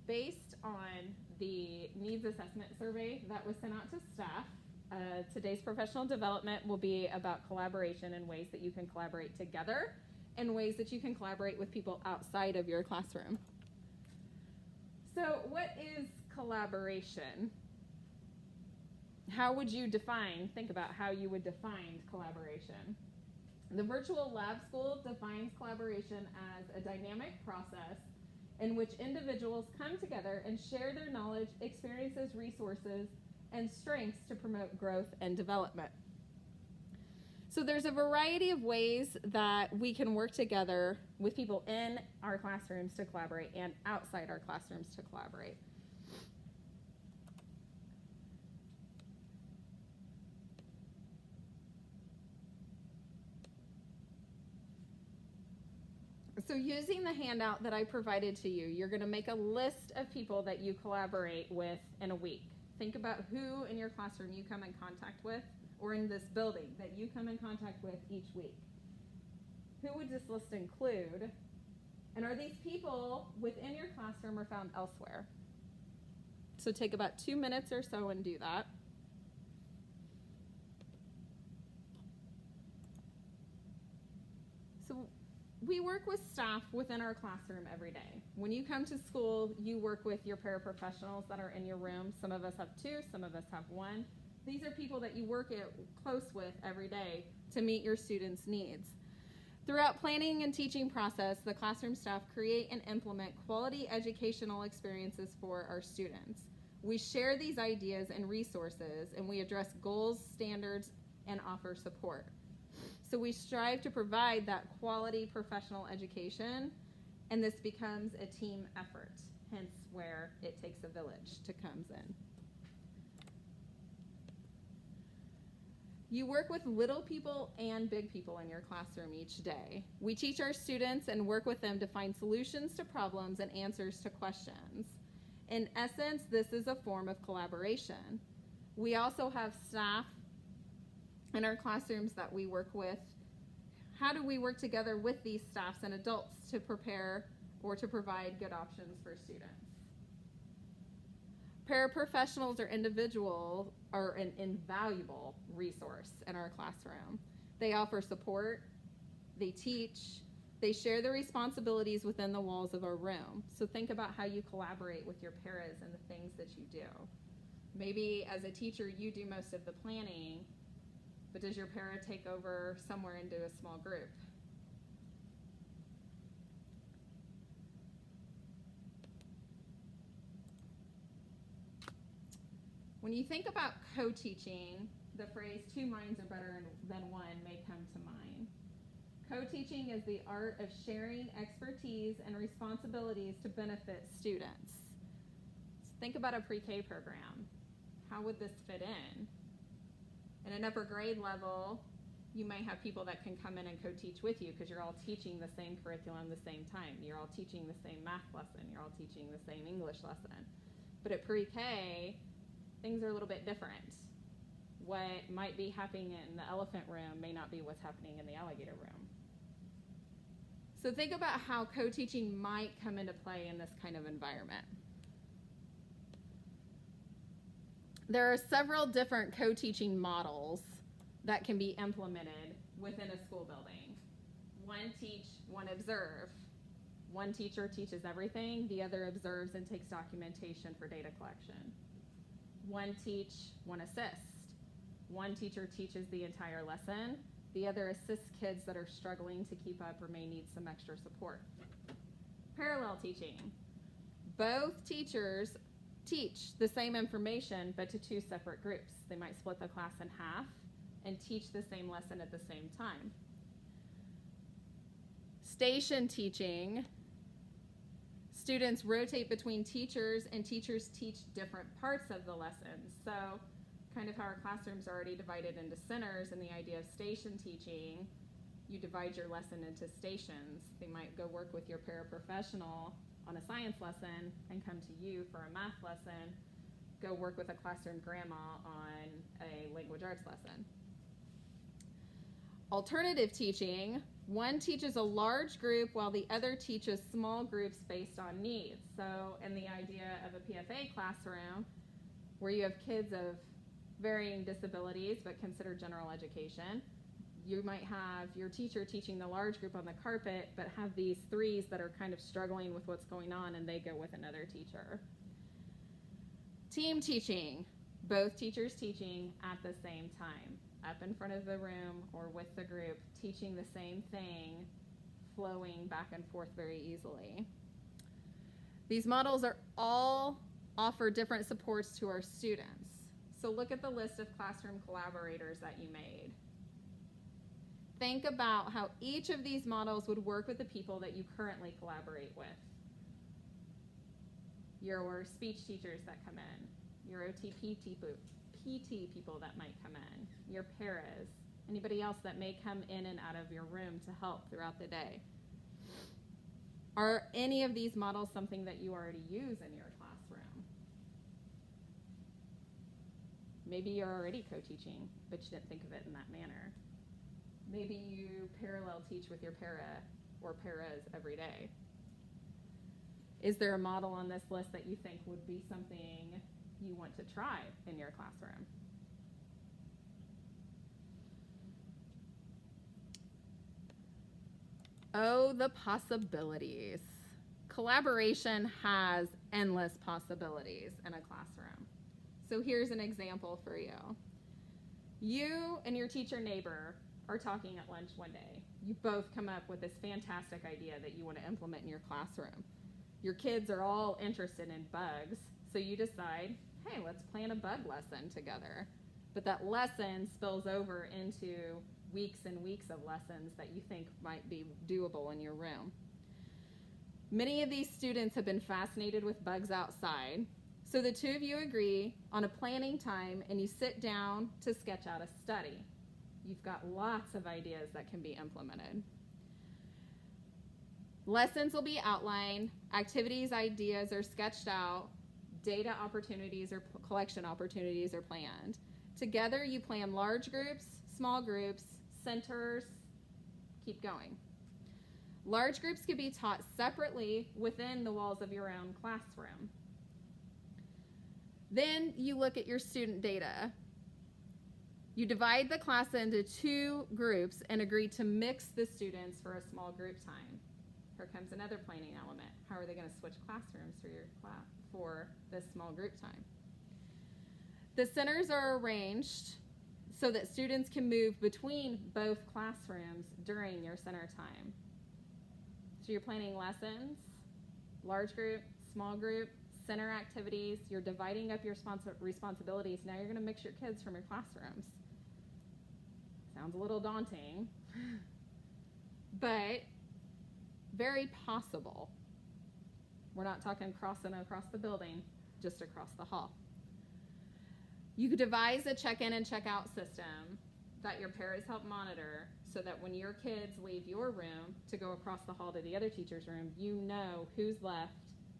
based on the needs assessment survey that was sent out to staff, today's professional development will be about collaboration and ways that you can collaborate together and ways that you can collaborate with people outside of your classroom. So what is collaboration? How would you think about how you would define collaboration? The Virtual Lab School defines collaboration as a dynamic process in which individuals come together and share their knowledge, experiences, resources, and strengths to promote growth and development. So there's a variety of ways that we can work together with people in our classrooms to collaborate and outside our classrooms to collaborate. So using the handout that I provided to you, you're going to make a list of people that you collaborate with in a week. Think about who in your classroom you come in contact with, or in this building that you come in contact with each week. Who would this list include? And are these people within your classroom or found elsewhere? So take about 2 minutes or so and do that. So we work with staff within our classroom every day. When you come to school, you work with your paraprofessionals that are in your room. Some of us have 2, some of us have 1. These are people that you work close with every day to meet your students' needs. Throughout planning and teaching process, the classroom staff create and implement quality educational experiences for our students. We share these ideas and resources, and we address goals, standards, and offer support. So we strive to provide that quality professional education, and this becomes a team effort, hence where it takes a village to comes in. You work with little people and big people in your classroom each day. We teach our students and work with them to find solutions to problems and answers to questions. In essence, this is a form of collaboration. We also have staff in our classrooms that we work with. How do we work together with these staffs and adults to prepare or to provide good options for students? Paraprofessionals or individuals are an invaluable resource in our classroom. They offer support, they teach, they share the responsibilities within the walls of our room. So think about how you collaborate with your paras and the things that you do. Maybe as a teacher you do most of the planning, but does your para take over somewhere and do a small group? When you think about co-teaching, the phrase 2 minds are better than one may come to mind. Co-teaching is the art of sharing expertise and responsibilities to benefit students. So think about a pre-K program. How would this fit in? At an upper grade level, you might have people that can come in and co-teach with you because you're all teaching the same curriculum the same time. You're all teaching the same math lesson. You're all teaching the same English lesson. But at pre-K, things are a little bit different. What might be happening in the elephant room may not be what's happening in the alligator room. So think about how co-teaching might come into play in this kind of environment. There are several different co-teaching models that can be implemented within a school building. One teach, one observe. One teacher teaches everything, the other observes and takes documentation for data collection. One teach, one assist. One teacher teaches the entire lesson, the other assists kids that are struggling to keep up or may need some extra support. Parallel teaching. Both teachers teach the same information, but to 2 separate groups. They might split the class in half and teach the same lesson at the same time. Station teaching. Students rotate between teachers, and teachers teach different parts of the lessons. So kind of how our classrooms are already divided into centers, and the idea of station teaching, you divide your lesson into stations. They might go work with your paraprofessional on a science lesson and come to you for a math lesson, go work with a classroom grandma on a language arts lesson. Alternative teaching, one teaches a large group while the other teaches small groups based on needs. So in the idea of a PFA classroom, where you have kids of varying disabilities but considered general education, you might have your teacher teaching the large group on the carpet but have these threes that are kind of struggling with what's going on, and they go with another teacher. Team teaching, both teachers teaching at the same time, up in front of the room or with the group, teaching the same thing, flowing back and forth very easily. These models are all offer different supports to our students. So look at the list of classroom collaborators that you made. Think about how each of these models would work with the people that you currently collaborate with. Your speech teachers that come in, your OTP PT people that might come in, your paras, anybody else that may come in and out of your room to help throughout the day. Are any of these models something that you already use in your classroom? Maybe you're already co-teaching, but you didn't think of it in that manner. Maybe you parallel teach with your para or paras every day. Is there a model on this list that you think would be something you want to try in your classroom? Oh, the possibilities. Collaboration has endless possibilities in a classroom. So here's an example for you. You and your teacher neighbor are talking at lunch one day. You both come up with this fantastic idea that you want to implement in your classroom. Your kids are all interested in bugs, so you decide, hey, let's plan a bug lesson together. But that lesson spills over into weeks and weeks of lessons that you think might be doable in your room. Many of these students have been fascinated with bugs outside, so the two of you agree on a planning time and you sit down to sketch out a study. You've got lots of ideas that can be implemented. Lessons will be outlined, activities, ideas are sketched out, data opportunities or collection opportunities are planned. Together you plan large groups, small groups, centers, keep going. Large groups can be taught separately within the walls of your own classroom. Then you look at your student data. You divide the class into two groups and agree to mix the students for a small group time. Here comes another planning element. How are they going to switch classrooms for your class for this small group time? The centers are arranged so that students can move between both classrooms during your center time. So you're planning lessons, large group, small group, center activities. You're dividing up your responsibilities. Now you're going to mix your kids from your classrooms. Sounds a little daunting, but very possible. We're not talking crossing across the building, just across the hall. You could devise a check-in and check-out system that your paras help monitor so that when your kids leave your room to go across the hall to the other teacher's room, you know who's left,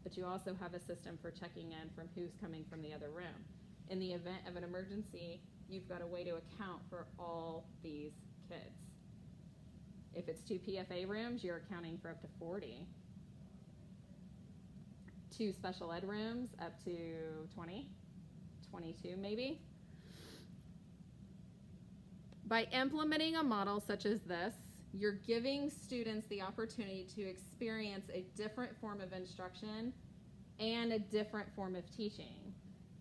but you also have a system for checking in from who's coming from the other room. In the event of an emergency, you've got a way to account for all these kids. If it's 2 PFA rooms, you're accounting for up to 40. 2 special ed rooms, up to 20, 22 maybe. By implementing a model such as this, you're giving students the opportunity to experience a different form of instruction and a different form of teaching.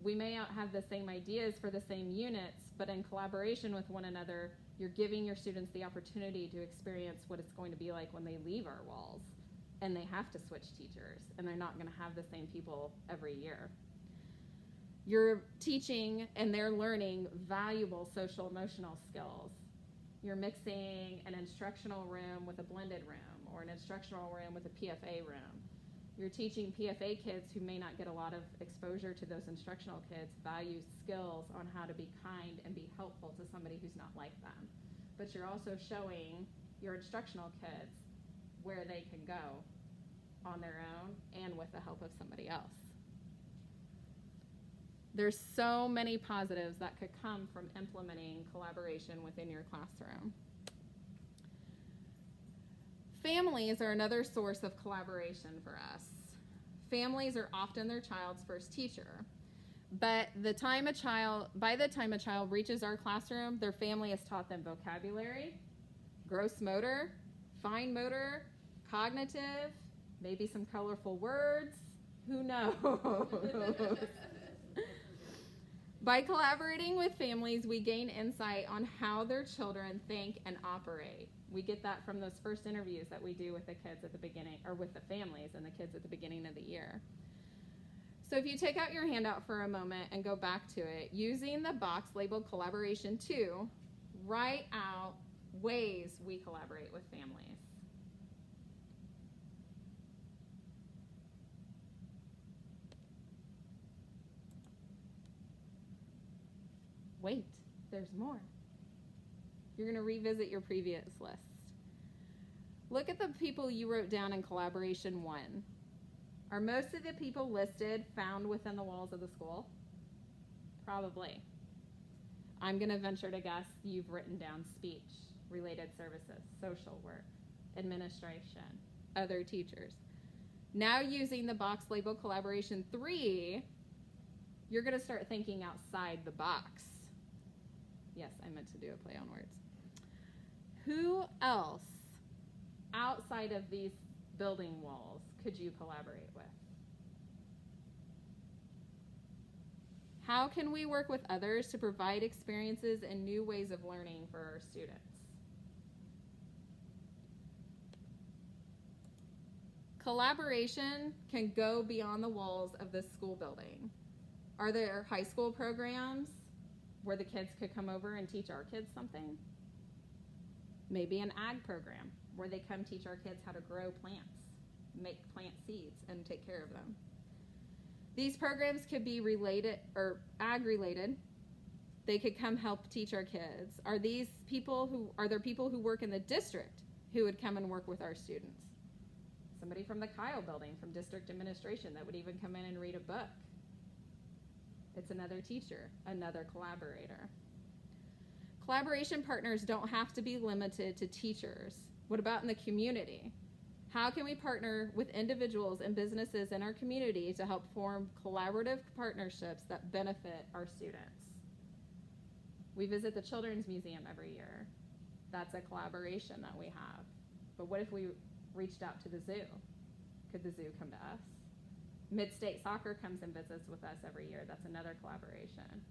We may not have the same ideas for the same units, but in collaboration with one another, you're giving your students the opportunity to experience what it's going to be like when they leave our walls and they have to switch teachers and they're not going to have the same people every year. You're teaching and they're learning valuable social emotional skills. You're mixing an instructional room with a blended room or an instructional room with a PFA room. You're teaching PFA kids who may not get a lot of exposure to those instructional kids value skills on how to be kind and be helpful to somebody who's not like them. But you're also showing your instructional kids where they can go on their own and with the help of somebody else. There's so many positives that could come from implementing collaboration within your classroom. Families are another source of collaboration for us. Families are often their child's first teacher. But by the time a child reaches our classroom, their family has taught them vocabulary, gross motor, fine motor, cognitive, maybe some colorful words. Who knows? By collaborating with families, we gain insight on how their children think and operate. We get that from those first interviews that we do with the kids at the beginning, or with the families and the kids at the beginning of the year. So if you take out your handout for a moment and go back to it, using the box labeled Collaboration 2, write out ways we collaborate with families. Wait, there's more. You're going to revisit your previous list. Look at the people you wrote down in Collaboration 1. Are most of the people listed found within the walls of the school? Probably. I'm going to venture to guess you've written down speech, related services, social work, administration, other teachers. Now using the box labeled Collaboration 3, you're going to start thinking outside the box. Yes, I meant to do a play on words. Who else outside of these building walls could you collaborate with? How can we work with others to provide experiences and new ways of learning for our students? Collaboration can go beyond the walls of this school building. Are there high school programs where the kids could come over and teach our kids something? Maybe an ag program where they come teach our kids how to grow plants, make plant seeds, and take care of them. These programs could be related or ag related. They could come help teach our kids. Are there people who work in the district who would come and work with our students? Somebody from the Kyle building, from district administration, that would even come in and read a book. It's another teacher, another collaborator. Collaboration partners don't have to be limited to teachers. What about in the community? How can we partner with individuals and businesses in our community to help form collaborative partnerships that benefit our students? We visit the Children's Museum every year. That's a collaboration that we have. But what if we reached out to the zoo? Could the zoo come to us? Mid-State Soccer comes and visits with us every year. That's another collaboration.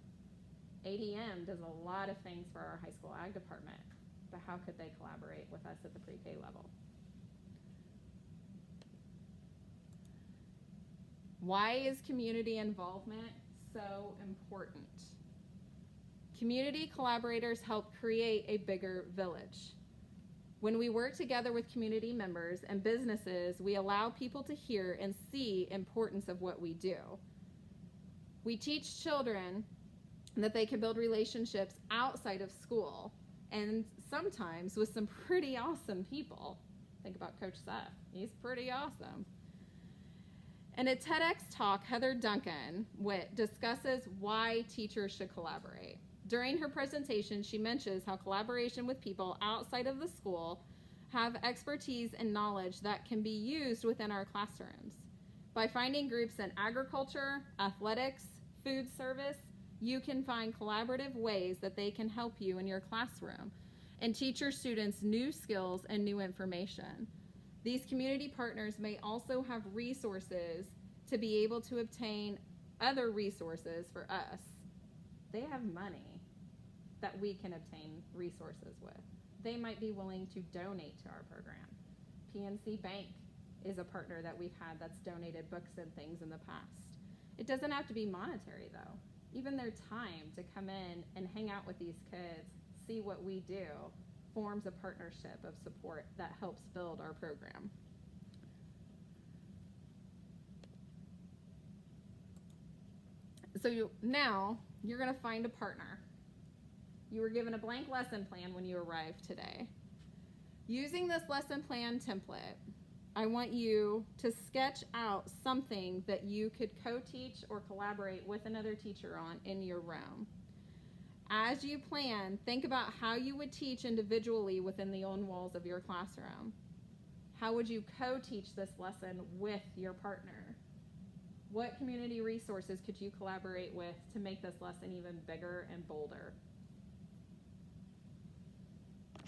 ADM does a lot of things for our high school ag department, but how could they collaborate with us at the pre-K level? Why is community involvement so important? Community collaborators help create a bigger village. When we work together with community members and businesses, we allow people to hear and see the importance of what we do. We teach children that they can build relationships outside of school, and sometimes with some pretty awesome people. Think about Coach Seth. He's pretty awesome. In a TEDx talk, Heather Duncan discusses why teachers should collaborate. During her presentation, she mentions how collaboration with people outside of the school have expertise and knowledge that can be used within our classrooms. By finding groups in agriculture, athletics, food service, you can find collaborative ways that they can help you in your classroom and teach your students new skills and new information. These community partners may also have resources to be able to obtain other resources for us. They have money that we can obtain resources with. They might be willing to donate to our program. PNC Bank is a partner that we've had that's donated books and things in the past. It doesn't have to be monetary, though. Even their time to come in and hang out with these kids, see what we do, forms a partnership of support that helps build our program. So now you're going to find a partner. You were given a blank lesson plan when you arrived today. Using this lesson plan template, I want you to sketch out something that you could co-teach or collaborate with another teacher on in your room. As you plan, think about how you would teach individually within the own walls of your classroom. How would you co-teach this lesson with your partner? What community resources could you collaborate with to make this lesson even bigger and bolder?